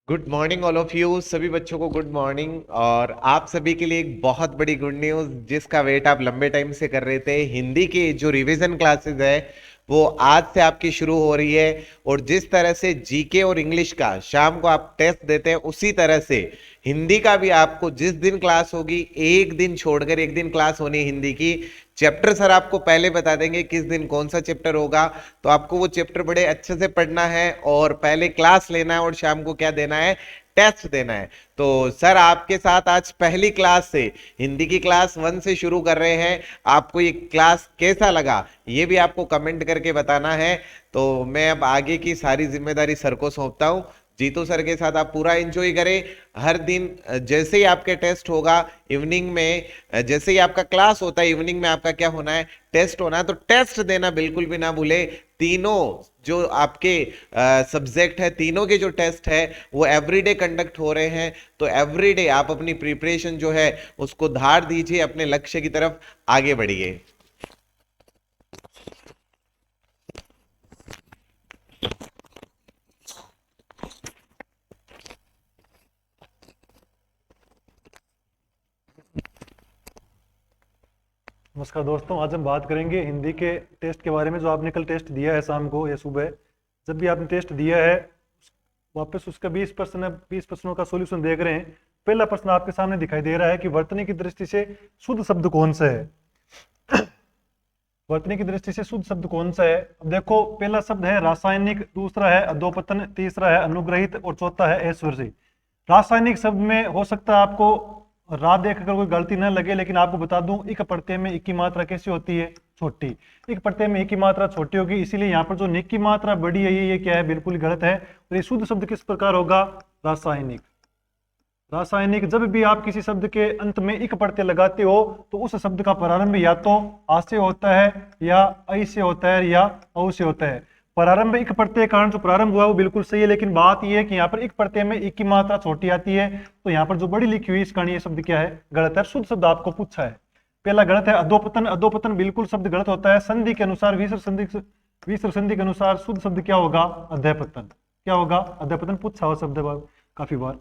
Good morning all of you. सभी बच्चों को गुड मॉर्निंग। और आप सभी के लिए एक बहुत बड़ी गुड न्यूज़ जिसका वेट आप लंबे टाइम से कर रहे थे। हिंदी की जो रिवीजन क्लासेस है वो आज से आपकी शुरू हो रही है। और जिस तरह से जीके और इंग्लिश का शाम को आप टेस्ट देते हैं उसी तरह से हिंदी का भी आपको जिस दिन क्लास होगी एक दिन छोड़कर एक दिन क्लास होनी है हिंदी की। चैप्टर सर आपको पहले बता देंगे किस दिन कौन सा चैप्टर होगा, तो आपको वो चैप्टर बड़े अच्छे से पढ़ना है और पहले क्लास लेना है और शाम को क्या देना है, टेस्ट देना है। तो सर आपके साथ आज पहली क्लास से हिंदी की क्लास 1 से शुरू कर रहे हैं। आपको ये क्लास कैसा लगा ये भी आपको कमेंट करके बताना है। तो मैं अब आगे की सारी जिम्मेदारी सर को सौंपता हूँ। जीतू सर के साथ आप पूरा एंजॉय करें। हर दिन जैसे ही आपके टेस्ट होगा इवनिंग में, जैसे ही आपका क्लास होता है इवनिंग में आपका क्या होना है, टेस्ट होना है। तो टेस्ट देना बिल्कुल भी ना भूले। तीनों जो आपके सब्जेक्ट है तीनों के जो टेस्ट है वो एवरीडे कंडक्ट हो रहे हैं। तो एवरीडे आप अपनी प्रिपरेशन जो है उसको धार दीजिए, अपने लक्ष्य की तरफ आगे बढ़िए। नमस्कार दोस्तों, आज हम बात करेंगे हिंदी के टेस्ट के बारे में। जो आपने कल टेस्ट दिया है शाम को या सुबह, जब भी आपने टेस्ट दिया है वापस उसका 20% 20 प्रश्नों का सॉल्यूशन देख रहे हैं। पहला प्रश्न आपके सामने दिखाई दे रहा है कि वर्तनी की दृष्टि से शुद्ध शब्द कौन सा है। वर्तनी की दृष्टि से शुद्ध शब्द कौन सा है। अब देखो, पहला शब्द है रासायनिक, दूसरा है अधोपतन, तीसरा है अनुग्रहित और चौथा है ऐश्वर्य। रासायनिक शब्द में हो सकता है आपको रात देख कर कोई गलती न लगे, लेकिन आपको बता दूं इक प्रत्यय में इक की मात्रा कैसी होती है, छोटी। इक प्रत्यय में इक की मात्रा छोटी होगी, इसीलिए यहाँ पर जो निक की मात्रा बड़ी है ये क्या है, बिल्कुल ही गलत है। और ये शुद्ध शब्द किस प्रकार होगा, रासायनिक। रासायनिक, जब भी आप किसी शब्द के अंत में इक प्रत्यय लगाते हो तो उस शब्द का प्रारंभ या तो आ से होता है या ऐ से होता है या औ से होता है। प्रारंभ इक प्रत्यय के कारण जो प्रारंभ हुआ वो बिल्कुल सही है, लेकिन बात यह है कि यहाँ पर इक प्रत्यय में इक की मात्रा छोटी आती है, तो यहाँ पर जो बड़ी लिखी हुई इस कारण ये शब्द क्या है, गलत है। शुद्ध शब्द आपको पूछा है, पहला गलत है अधोपतन। अधोपतन बिल्कुल शब्द गलत होता है। संधि के अनुसार विसर्ग संधि के अनुसार शुद्ध शब्द क्या होगा, अध्यपतन। क्या होगा, अध्यपतन। पूछा हुआ शब्द है काफी बार।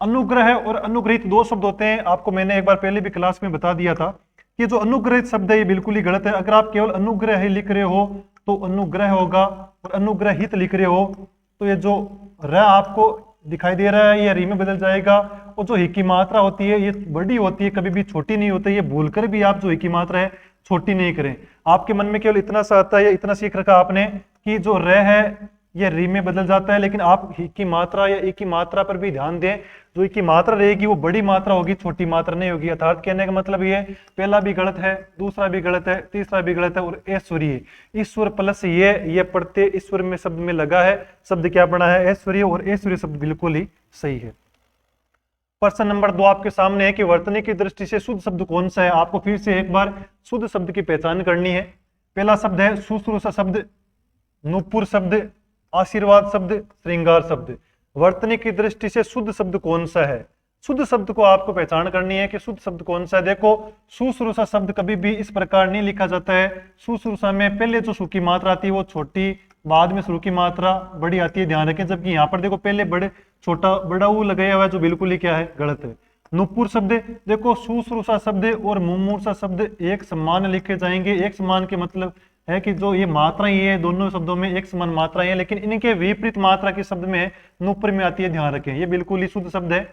अनुग्रह और अनुग्रहित दो शब्द होते हैं, आपको मैंने एक बार पहले भी क्लास में बता दिया था। ये जो अनुग्रहित शब्द है ये बिल्कुल ही गलत है। अगर आप केवल अनुग्रह ही लिख रहे हो तो अनुग्रह होगा, और अनुग्रहित लिख रहे हो तो ये जो र आपको दिखाई दे रहा है ये री में बदल जाएगा। और जो ही की मात्रा होती है ये बड़ी होती है, कभी भी छोटी नहीं होती। ये भूलकर भी आप जो ही की मात्रा है छोटी नहीं करें। आपके मन में केवल इतना सा आता है या इतना सीख रखा आपने कि जो र है ये री में बदल जाता है, लेकिन आप ही की मात्रा या ई की मात्रा पर भी ध्यान दें। जो ई की मात्रा रहेगी वो बड़ी मात्रा होगी, छोटी मात्रा नहीं होगी। अर्थात कहने का मतलब ये, पहला भी गलत है, दूसरा भी गलत है, तीसरा भी गलत है। और ऐश्वर्य, ईश्वर प्लस ये प्रत्यय ईश्वर में शब्द में लगा है, शब्द क्या बना है, ऐश्वर्य। और ऐश्वर्य शब्द बिल्कुल ही सही है। प्रश्न नंबर 2 आपके सामने है कि वर्तनी की दृष्टि से शुद्ध शब्द कौन सा है। आपको फिर से एक बार शुद्ध शब्द की पहचान करनी है। पहला शब्द है शुश्रूषा शब्द, नुपुर शब्द, आशीर्वाद शब्द, श्रृंगार शब्द। वर्तनी की दृष्टि से शुद्ध शब्द कौन सा है। शुद्ध शब्द को आपको पहचान करनी है कि शुद्ध शब्द कौन सा है। देखो, शुश्रूषा शब्द कभी भी इस प्रकार नहीं लिखा जाता है। शुश्रूषा में पहले जो सु की मात्रा आती है वो छोटी, बाद में शुरू की मात्रा बड़ी आती है, ध्यान रखें। जबकि यहाँ पर देखो पहले बड़े छोटा बड़ा ऊ लगाया हुआ है, जो बिल्कुल ही क्या है, गलत है। नुपुर शब्द, देखो शुश्रूषा शब्द और मुमूर्षा शब्द एक समान लिखे जाएंगे। एक समान के मतलब है कि जो ये मात्राएं ये दोनों शब्दों में एक समान मात्राएं हैं, लेकिन इनके विपरीत मात्रा के शब्द में नुपुर में आती है, ध्यान रखें। ये बिल्कुल ही शुद्ध शब्द है।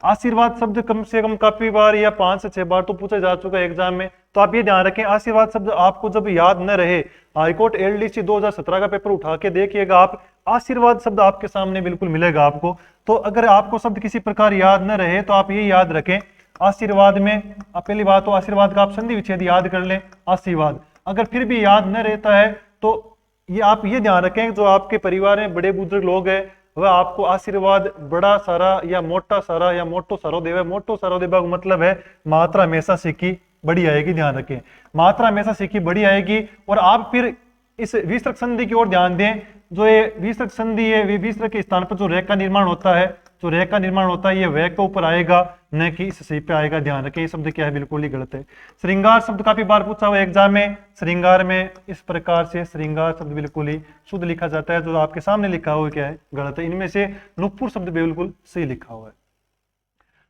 आशीर्वाद शब्द कम से कम काफी बार या 5 से 6 बार तो पूछा जा चुका है एग्जाम में, तो आप ये ध्यान रखें। आशीर्वाद शब्द आपको जब याद न रहे, हाईकोर्ट एलडीसी 2017 का पेपर उठा के देखिएगा आप, आशीर्वाद शब्द आपके सामने बिल्कुल मिलेगा आपको। तो अगर आपको शब्द किसी प्रकार याद न रहे तो आप ये याद रखें, आशीर्वाद में पहली बात तो आशीर्वाद का आप संधि विच्छेद याद कर लें, आशीर्वाद। अगर फिर भी याद न रहता है तो ये आप ये ध्यान रखें, जो आपके परिवार में बड़े बुजुर्ग लोग हैं वह आपको आशीर्वाद बड़ा सारा या मोटा सारा या मोटो सारो देवे। मोटो सारो देवा का मतलब है मात्रा हमेशा सीखी बड़ी आएगी, ध्यान रखें। मात्रा हमेशा सीखी बड़ी आएगी। और आप फिर इस विसर्ग संधि की ओर ध्यान दें। जो ये विसर्ग संधि है, विसर्ग के स्थान पर जो रेखा निर्माण होता है, जो रे का निर्माण होता है ये वे के ऊपर आएगा, न कि इस सी पे आएगा। ध्यान रखें, ये शब्द क्या है, बिल्कुल ही गलत है। श्रृंगार शब्द काफी बार पूछा हुआ एग्जाम में। श्रृंगार में इस प्रकार से श्रृंगार शब्द बिल्कुल ही शुद्ध लिखा जाता है, जो आपके सामने लिखा हुआ क्या है, गलत है। इनमें से नुपुर शब्द बिल्कुल सही लिखा हुआ है।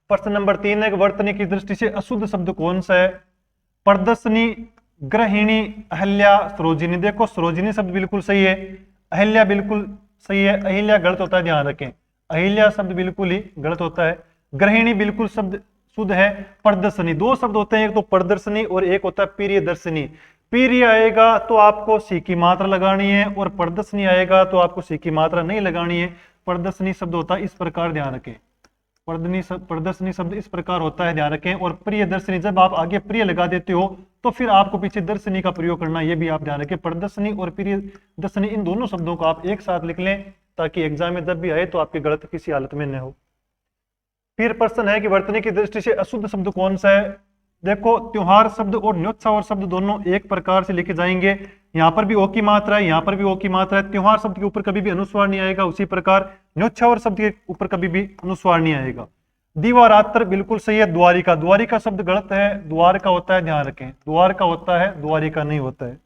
प्रश्न नंबर 3 है, वर्तनी की दृष्टि से अशुद्ध शब्द कौन सा है? प्रदर्शनी, गृहिणी, अहल्या, सरोजिनी। देखो सरोजिनी शब्द बिल्कुल सही है, अहल्या बिल्कुल सही है, अहिल्या गलत होता है, ध्यान रखें। अहिल्या शब्द बिल्कुल ही गलत होता है। गृहिणी बिल्कुल शब्द शुद्ध है। प्रदर्शनी, दो शब्द होते हैं, एक तो प्रदर्शनी और एक होता है प्रियदर्शनी। प्रिय आएगा तो आपको सी की मात्रा लगानी है, और प्रदर्शनी आएगा तो आपको सी की मात्रा नहीं लगानी है। प्रदर्शनी शब्द होता है इस प्रकार, ध्यान रखें। प्रदर्शनी शब्द इस प्रकार होता है, ध्यान रखें। और प्रियदर्शनी, जब आप आगे प्रिय लगा देते हो तो फिर आपको पीछे दर्शनी का प्रयोग करना, ये भी आप ध्यान रखें। प्रदर्शनी और प्रियदर्शनी, इन दोनों शब्दों को आप एक साथ लिख लें, ताकि एग्जाम में जब भी आए तो आपके गलत किसी हालत में न हो। फिर प्रश्न है कि वर्तनी की दृष्टि से अशुद्ध शब्द कौन सा है? देखो त्योहार शब्द और न्योत्सव शब्द दोनों एक प्रकार से लिखे जाएंगे। यहाँ पर भी ओ की मात्रा है, यहाँ पर भी ओ की मात्रा है। त्योहार शब्द के ऊपर कभी भी अनुस्वार नहीं आएगा, उसी प्रकार न्योत्सव शब्द के ऊपर कभी भी अनुस्वार नहीं आएगा। दिवारात्र बिल्कुल सही है। द्वारिका, द्वारिका शब्द गलत है, द्वारका होता है, ध्यान रखें। द्वारका होता है, द्वारिका नहीं होता है।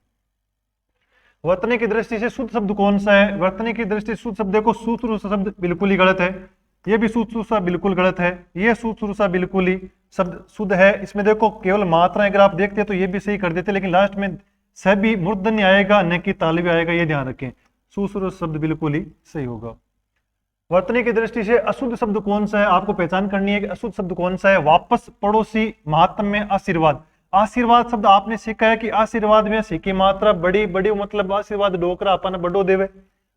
वर्तनी की दृष्टि से शुद्ध शब्द कौन सा है? वर्तनी की दृष्टि से शुद्ध शब्द देखो, शुश्रूषा शब्द बिल्कुल ही गलत है, ये भी शुश्रूषा बिल्कुल गलत है, ये शुश्रूषा बिल्कुल ही शब्द शुद्ध है। इसमें देखो केवल मात्रा अगर आप देखते तो ये भी सही कर देते, लेकिन लास्ट में स भी मूर्धन्य आएगा, न कि तालव्य आएगा, ये ध्यान रखें। शुश्रूषा शब्द बिल्कुल ही सही होगा। वर्तनी की दृष्टि से अशुद्ध शब्द कौन सा है? आपको पहचान करनी है कि अशुद्ध शब्द कौन सा है। वापस, पड़ोसी, महात्म्य, आशीर्वाद। आशीर्वाद शब्द आपने सीखा है कि आशीर्वाद में सी की मात्रा बड़ी बड़ी, मतलब आशीर्वाद डोकरा अपन बड़ो देवे,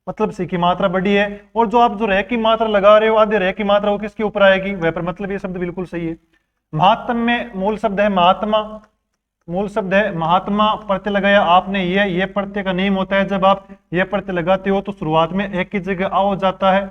मतलब सी की मात्रा बड़ी है। और जो आप जो रह की मात्रा लगा रहे हो, आधे रह की मात्रा वो किसके ऊपर आएगी, वह पर, मतलब ये शब्द बिल्कुल सही है। महात्म्य मूल शब्द है महात्मा, मूल शब्द है महात्मा। प्रत्यय लगाया आपने, ये प्रत्यय का नियम होता है, जब आप ये प्रत्यय लगाते हो तो शुरुआत में एक की जगह आ हो जाता है,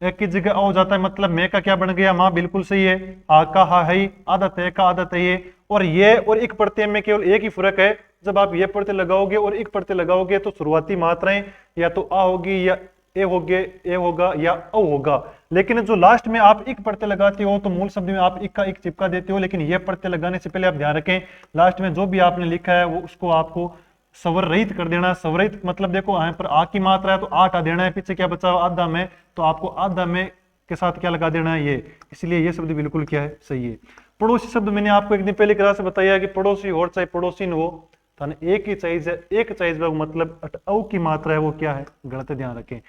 एक की जगह आ हो जाता है, मतलब मैं का क्या बन गया, माँ, बिल्कुल सही है। आ का हा है, आदत है का आदत है ये। और ये और एक प्रत्यय में केवल एक ही फर्क है, जब आप ये प्रत्यय लगाओगे और एक प्रत्यय लगाओगे तो शुरुआती मात्राएं या तो आ होगी, या ए होगा या औ होगा। लेकिन जो लास्ट में आप एक प्रत्यय लगाते हो तो मूल शब्द में आप एक का एक चिपका देते हो, लेकिन यह प्रत्यय लगाने से पहले आप ध्यान रखें, लास्ट में जो भी आपने लिखा है वो उसको आपको स्वर रहित कर देना। स्वर रहित मतलब देखो यहाँ पर आ की मात्रा है तो आठ आ देना है, पीछे क्या बचा आधा में, तो आपको आधा में के साथ क्या लगा देना है, ये। इसलिए ये शब्द बिल्कुल क्या है, सही है। पड़ोसी शब्द मैंने आपको एक दिन पहले क्लास में बताया कि पड़ोसी हो चाहे पड़ोसी न हो, एक ही चाहिए, एक चाहिए, मतलब औ की मात्रा है वो क्या है, गलत है, ध्यान रखें।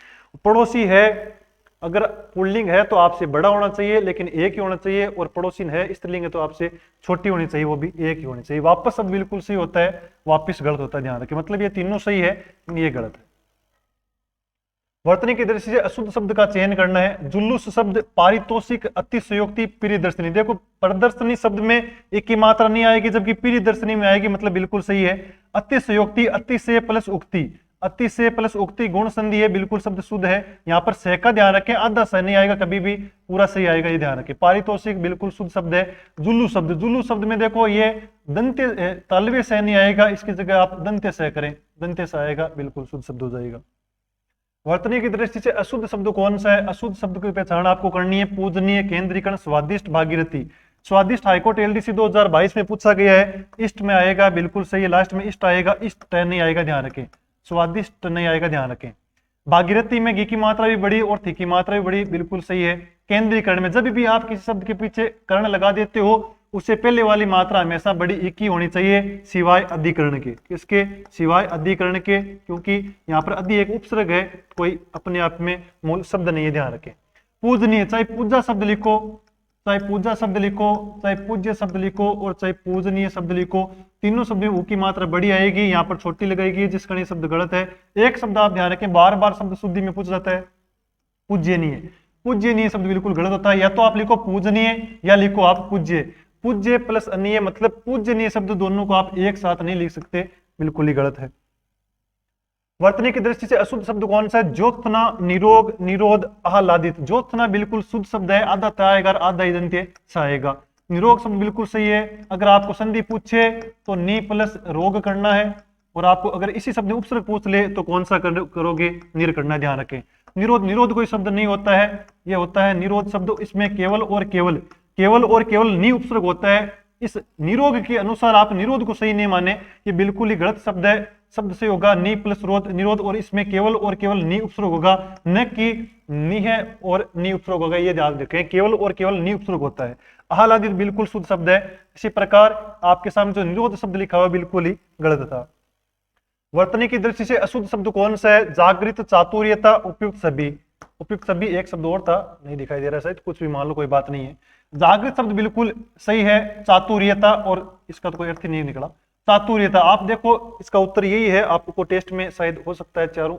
पड़ोसी है, अगर पुल्लिंग है तो आपसे बड़ा होना चाहिए, लेकिन एक ही होना चाहिए, और पड़ोसी है स्त्रीलिंग है तो आपसे छोटी होनी चाहिए, वो भी एक ही होनी चाहिए। वापस शब्द बिल्कुल सही होता है, वापस गलत होता है, ध्यान रखें। मतलब ये तीनों सही है, ये गलत है। वर्तनी की दृष्टि से अशुद्ध शब्द का चयन करना है। जुलूस शब्द, पारितोषिक, अतिशयोक्ति, प्रियदर्शनी। देखो प्रदर्शनी शब्द में एक की मात्रा नहीं आएगी, जबकि प्रियदर्शनी में आएगी, मतलब बिल्कुल सही है। अतिशयोक्ति, अतिशय प्लस उक्ति, अतिशय प्लस उक्ति गुण संधि है, बिल्कुल शब्द शुद्ध है। यहाँ पर सह का ध्यान रखें, आधा सह नहीं आएगा कभी भी, पूरा सही आएगा, ये ध्यान रखें। पारितोषिक बिल्कुल शुद्ध शब्द है। जुलू शब्द, जुलू शब्द में देखो ये दंत्य तालव्य सह नहीं आएगा, इसकी जगह आप दंत्य सह करें, दंत्य सह आएगा, बिल्कुल शुद्ध शब्द हो जाएगा। वर्तनी की दृष्टि से अशुद्ध शब्द कौन सा है? अशुद्ध शब्द की पहचान आपको करनी है। पूजनीय, केंद्रीकरण, स्वादिष्ट, भागीरथी। स्वादिष्ट हाईकोर्ट एलडीसी 2022 में पूछा गया है, इष्ट में आएगा, बिल्कुल सही है। लास्ट में इष्ट आएगा, इष्ट नहीं आएगा, ध्यान रखें। स्वादिष्ट नहीं आएगा, ध्यान रखें। भागीरथी में गी की मात्रा भी बड़ी और थी की मात्रा भी बड़ी, बिल्कुल सही है। केंद्रीकरण में जब भी आप किसी शब्द के पीछे कर्ण लगा देते हो, उससे पहले वाली मात्रा हमेशा बड़ी एक ही होनी चाहिए, सिवाय अधिकरण के। किसके? सिवाय अधिकरण के, क्योंकि यहाँ पर अधि एक उपसर्ग है, कोई अपने आप में मूल शब्द नहीं है, ध्यान रखें। पूजनीय, चाहे पूजा शब्द लिखो, चाहे पूजा शब्द लिखो, चाहे पूज्य शब्द लिखो, और चाहे पूजनीय शब्द लिखो, तीनों शब्द में ऊ की मात्रा बड़ी आएगी, यहाँ पर छोटी लगाएगी, जिस कारण ये शब्द गलत है। एक शब्द आप ध्यान रखें, बार बार शब्द शुद्धि में पूछा जाता है, पूज्यनीय। पूज्यनीय शब्द बिल्कुल गलत होता है, या तो आप लिखो पूजनीय या लिखो आप पूज्य। पूज्य प्लस अनीय मतलब पूजनीय शब्द, दोनों को आप एक साथ नहीं लिख सकते, बिल्कुल ही गलत है। वर्तनी की दृष्टि से अशुद्ध शब्द कौन सा है? ज्योत्सना, निरोग, निरोध, आह्लादित। ज्योत्सना बिल्कुल शुद्ध शब्द है, आधा त आएगा, आधा दंत्य स आएगा। निरोग शब्द बिल्कुल सही है। अगर आपको संधि पूछे तो नी प्लस रोग करना है, और आपको अगर इसी शब्द में उपसर्ग पूछ ले तो कौन सा करोगे? निर करना, ध्यान रखें। निरोध, निरोध कोई शब्द नहीं होता है, ये होता है निरोध शब्द। इसमें केवल और केवल, केवल और केवल नी उपसर्ग होता है। इस निरोध के अनुसार आप निरोध को सही नहीं माने, ये बिल्कुल ही गलत शब्द है। शब्द से होगा नी प्लस रोध, निरोध, और इसमें केवल और केवल नी उपसर्ग होगा, न कि नी है और नी उपसर्ग होगा। ये ध्यान रखें, केवल और केवल नी उपसर्ग होता है। आह्लादित बिल्कुल शुद्ध शब्द है। इसी प्रकार आपके सामने जो निरोध शब्द लिखा हुआ बिल्कुल ही गलत था। वर्तनी की दृष्टि से अशुद्ध शब्द कौन सा है? जागृत, चातुर्यता, उपयुक्त सभी। उपयुक्त सभी एक शब्द और था, नहीं दिखाई दे रहा शायद, कुछ भी मान लो, कोई बात नहीं है। जागृत शब्द बिल्कुल सही है। चातुर्यता, और इसका तो कोई अर्थ ही नहीं निकला। चातुर्यता, आप देखो इसका उत्तर यही है, आपको टेस्ट में शायद हो सकता है चारों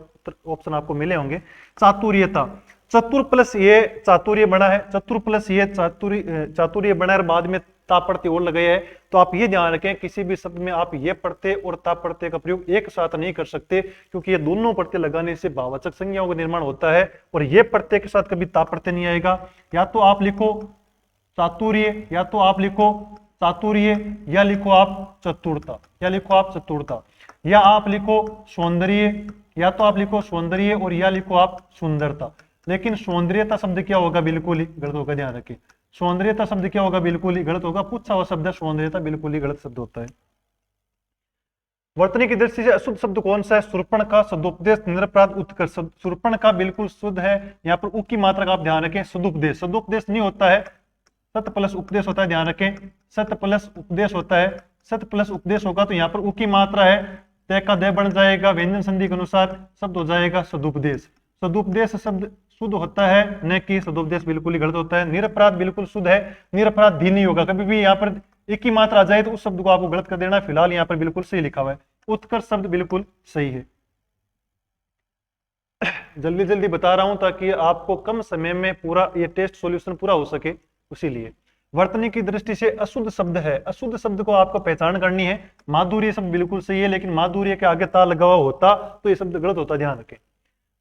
ऑप्शन आपको मिले होंगे। चातुर्यता, चतुर प्लस ये चातुर्य बना है, चतुर प्लस ये चातुर्य बना है, और बाद में ता प्रत्यय और लगाया है। तो आप ये ध्यान रखें, किसी भी शब्द में आप ये प्रत्यय और ता प्रत्यय का प्रयोग एक साथ नहीं कर सकते, क्योंकि ये दोनों प्रत्यय लगाने से भाववाचक संज्ञाओं का निर्माण होता है, और ये प्रत्यय के साथ कभी ता प्रत्यय नहीं आएगा। या तो आप लिखो चातुर्य, या तो आप लिखो चातुर्य, या लिखो आप चतुरता, या लिखो आप चतुरता, या आप लिखो सौंदर्य, या तो आप लिखो सौंदर्य, और या लिखो आप सुंदरता। लेकिन सौंदर्यता शब्द क्या होगा? बिल्कुल ही गलत होगा, ध्यान रखिए। सौंदर्यता शब्द क्या होगा? बिल्कुल ही गलत होगा। पूछा हुआ शब्द है सौंदर्यता, बिल्कुल ही गलत शब्द होता है। वर्तनी की दृष्टि से अशुद्ध शब्द कौन सा है? सुर्पण का, सदुपदेश, निरपराध, उत्कर्ष। सुर्पण का बिल्कुल शुद्ध है। यहाँ पर उ की मात्रा का आप ध्यान रखें। सदुपदेश, सदुपदेश नहीं होता है, सत प्लस उपदेश होता है, ध्यान रखें। सत प्लस उपदेश होता है, सत प्लस उपदेश होगा तो यहाँ पर उ की मात्रा है, तय का दय बन जाएगा, व्यंजन संधि के अनुसार शब्द हो जाएगा सदुपदेश। सदुपदेश शब्द शुद्ध होता है, न कि सदुपदेश बिल्कुल ही गलत होता है। निरपराध बिल्कुल शुद्ध है, निरपराध भी नहीं होगा। कभी भी यहाँ पर एक ही मात्रा आ जाए तो उस शब्द को आपको गलत कर देना। फिलहाल यहाँ पर बिल्कुल सही लिखा हुआ है। उत्कर्ष शब्द बिल्कुल सही है। जल्दी जल्दी बता रहा हूं ताकि आपको कम समय में पूरा ये टेस्ट सॉल्यूशन पूरा हो सके, उसीलिए। वर्तनी की दृष्टि से अशुद्ध शब्द है, अशुद्ध शब्द को आपको पहचान करनी है। माधुर्य शब्द बिल्कुल सही है, लेकिन माधुर्य के आगे ता लगा हुआ होता तो ये शब्द गलत होता, ध्यान रखें।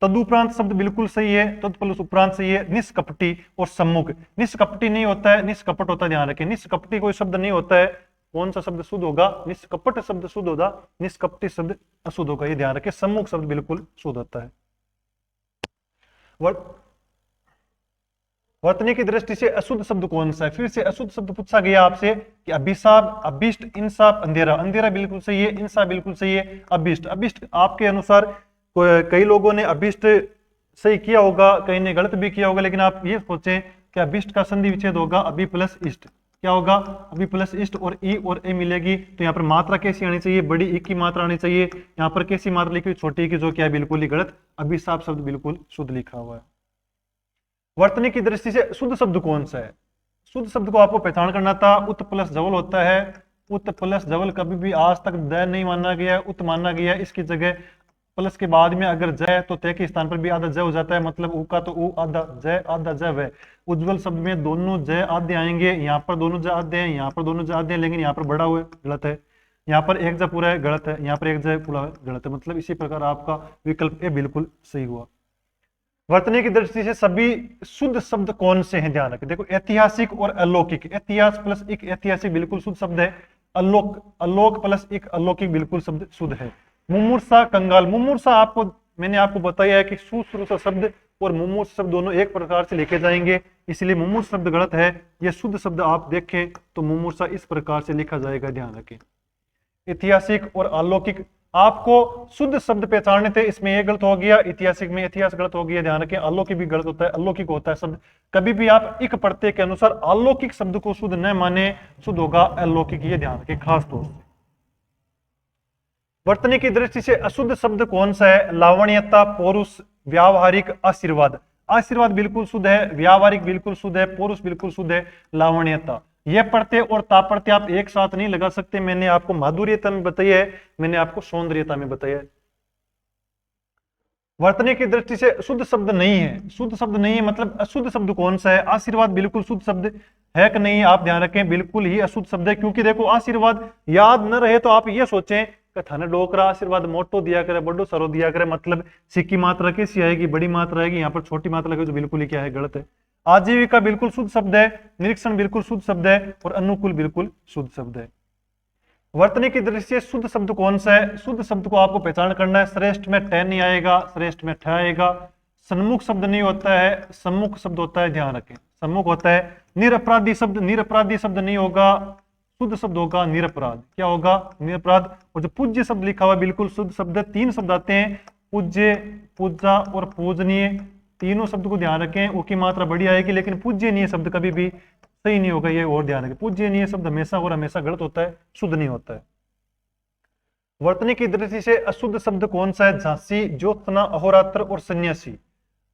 तदुपरांत शब्द बिल्कुल सही है, तद प्लस उपरांत सही है। निष्कपटी और सम्मुख, निष्कपटी नहीं होता है, निष्कपट होता है, ध्यान रखें। निष्कपटी कोई शब्द नहीं होता है। कौन सा शब्द शुद्ध होगा? निष्कपट शब्द शुद्ध होगा, निष्कपटी शब्द अशुद्ध होगा, ये ध्यान रखें। सम्मुख शब्द बिल्कुल शुद्ध होता है। वर्तनी की दृष्टि से अशुद्ध शब्द कौन सा है? फिर से अशुद्ध शब्द पूछा गया आपसे कि अभिशाप, अभिष्ट, इंसाफ, अंधेरा। अंधेरा बिल्कुल सही है, इंसाफ बिल्कुल सही है। अभिष्ट, अभिष्ट आपके अनुसार कई लोगों ने अभिष्ट सही किया होगा, कई ने गलत भी किया होगा, लेकिन आप ये सोचें कि अभिष्ट का संधि विच्छेद होगा अभि प्लस इष्ट। क्या होगा? अभि प्लस इष्ट, और ई और ए मिलेगी तो यहाँ पर मात्रा कैसी आनी चाहिए? बड़ी ई की मात्रा आनी चाहिए। यहाँ पर कैसी मात्रा लिखी? छोटी की, जो क्या है बिल्कुल ही गलत। अभिशाप शब्द बिल्कुल शुद्ध लिखा हुआ है। वर्तनी की दृष्टि से शुद्ध शब्द कौन सा है? शुद्ध शब्द को आपको पहचान करना था। उत प्लस जवल होता है, उत प्लस जवल कभी भी आज तक द नहीं माना गया, उत माना गया। इसकी जगह प्लस के बाद में अगर जय तो तय के स्थान पर भी आधा जय हो जाता है, मतलब ऊ का तो ऊ, आधा जय, आधा जय वह। उज्जवल शब्द में दोनों जय आधे आएंगे, यहाँ पर दोनों जय आधे हैं, यहाँ पर दोनों जय आधे हैं, लेकिन यहाँ पर बड़ा हुआ है, गलत है। यहाँ पर एक जय पूरा है, गलत है। यहाँ पर एक जय पूरा है, गलत है। मतलब इसी प्रकार आपका विकल्प ए बिल्कुल सही हुआ। वर्तनी की दृष्टि से सभी शुद्ध शब्द कौन से हैं? ध्यान रखें। देखो, ऐतिहासिक और अलौकिक, इतिहास प्लस एक ऐतिहासिक बिल्कुल शुद्ध शब्द है। अलोक प्लस एक अलौकिक बिल्कुल शब्द शुद्ध है। मुमूर्षा, कंगाल। मुमूर्षा आपको मैंने आपको बताया है कि सुश्रूषा शब्द और मुमूर्ष शब्द दोनों एक प्रकार से लिखे जाएंगे, इसलिए मुमूर्ष शब्द गलत है। यह शुद्ध शब्द आप देखें तो मुमूर्षा इस प्रकार से लिखा जाएगा, ध्यान रखें। ऐतिहासिक और अलौकिक आपको शुद्ध शब्द पहचानने थे, इसमें यह गलत हो गया। ऐतिहासिक में इतिहास गलत हो गया, ध्यान रखें। अलौकिक भी गलत होता है, अलौकिक होता है शब्द। कभी भी आप एक प्रत्यय के अनुसार अलौकिक शब्द को शुद्ध न माने, शुद्ध होगा अलौकिक, ये ध्यान रखें खास तौर से। वर्तनी की दृष्टि से अशुद्ध शब्द कौन सा है? लावण्यता, पौरुष, व्यावहारिक, आशीर्वाद। आशीर्वाद बिल्कुल शुद्ध है, व्यावहारिक बिल्कुल शुद्ध है, पौरुष बिल्कुल शुद्ध है, लावण्यता। यह प्रत्यय और ताप्रत्यय आप एक साथ नहीं लगा सकते। मैंने आपको माधुर्यता में बताया है, मैंने आपको सौंदर्यता में बताया है। वर्तनी की दृष्टि से शुद्ध शब्द नहीं है, शुद्ध शब्द नहीं है मतलब अशुद्ध शब्द कौन सा है? आशीर्वाद बिल्कुल शुद्ध शब्द है कि नहीं, आप ध्यान रखें, बिल्कुल ही अशुद्ध शब्द है। क्योंकि देखो, आशीर्वाद याद न रहे तो आप ये सोचें कि थाने डोकरा आशीर्वाद मोटो दिया करे, बड़ो सरो दिया करे, मतलब सिक्की की मात्रा कैसी आएगी? बड़ी मात्रा आएगी। यहाँ पर छोटी मात्रा लगे तो बिल्कुल ही क्या है? गलत है। आजीविका बिल्कुल शुद्ध शब्द है, निरीक्षण बिल्कुल शुद्ध शब्द है, और अनुकूल बिल्कुल शुद्ध शब्द है। वर्तनी की दृष्टि से शुद्ध शब्द कौन सा है? शुद्ध शब्द को आपको पहचान करना है। श्रेष्ठ में ठ नहीं आएगा, श्रेष्ठ में ठ आएगा। सन्मुख शब्द नहीं होता है, सम्मुख शब्द होता है, ध्यान रखें। सम्मुख होता है। निरपराधी शब्द, निरपराधी शब्द नहीं होगा, शुद्ध शब्द होगा निरपराध। क्या होगा? निरपराध। और जो पूज्य शब्द लिखा हुआ बिल्कुल शुद्ध शब्द है। तीन शब्द आते हैं, पूज्य, पूजा और पूजनीय। तीनों शब्द को ध्यान रखें, वो की मात्रा बड़ी आएगी, लेकिन पूज्यनीय शब्द कभी भी सही नहीं होगा, ये और ध्यान रखें। पूज्यनीय शब्द हमेशा और हमेशा गलत होता है, शुद्ध नहीं होता है। वर्तनी की दृष्टि से अशुद्ध शब्द कौन सा है? झांसी, ज्योत्सना, अहोरात्र और सन्यासी।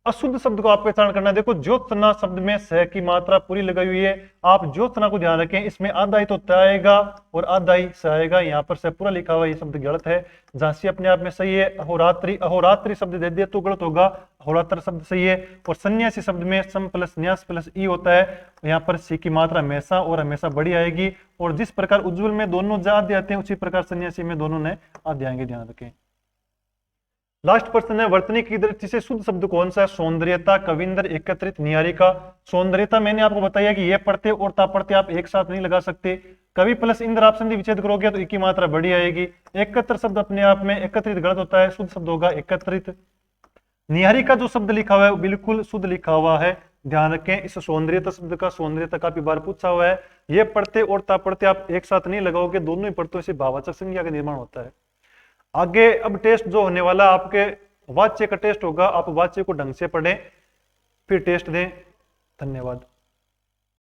अशुद्ध शब्द को आप पहचान करना है। देखो ज्योत्सना शब्द में स की मात्रा पूरी लगाई हुई है, आप ज्योत्सना को ध्यान रखें, इसमें आधा ही तो त आएगा और आधा ही स आएगा, यहाँ पर स पूरा लिखा हुआ, ये शब्द गलत है। झांसी अपने आप में सही है। अहोरात्रि, अहोरात्रि शब्द दे दिया तो गलत होगा, अहोरात्र शब्द सही है। और सन्यासी शब्द में सम प्लस न्यास प्लस ई होता है, यहाँ पर सी की मात्रा हमेशा और हमेशा बड़ी आएगी। और जिस प्रकार उज्ज्वल में दोनों आधे आते हैं, उसी प्रकार सन्यासी में दोनों ने आधे आएंगे, ध्यान रखें। लास्ट प्रश्न है, वर्तनी की दृष्टि से शुद्ध शब्द कौन सा है? सौंदर्यता, कविंदर, एकत्रित, निहारिका। सौंदर्यता मैंने आपको बताया कि ये पढ़ते और ता पढ़ते आप एक साथ नहीं लगा सकते। कवि प्लस इंद्र आप संधि विच्छेद करोगे तो एक की मात्रा बड़ी आएगी। एकत्र शब्द अपने आप में, एकत्रित गलत होता है, शुद्ध शब्द होगा एकत्रित। निहारिका जो शब्द लिखा हुआ है वो बिल्कुल शुद्ध लिखा हुआ है, ध्यान रखें। इस सौंदर्यता शब्द का सौंदर्यता काफी बार पूछा हुआ है। ये पढ़ते और ता पढ़ते आप एक साथ नहीं लगाओगे, दोनों ही पढ़तों से भाववाचक संज्ञा का निर्माण होता है। आगे अब टेस्ट जो होने वाला आपके वाच्य का टेस्ट होगा, आप वाच्य को ढंग से पढ़ें फिर टेस्ट दें। धन्यवाद।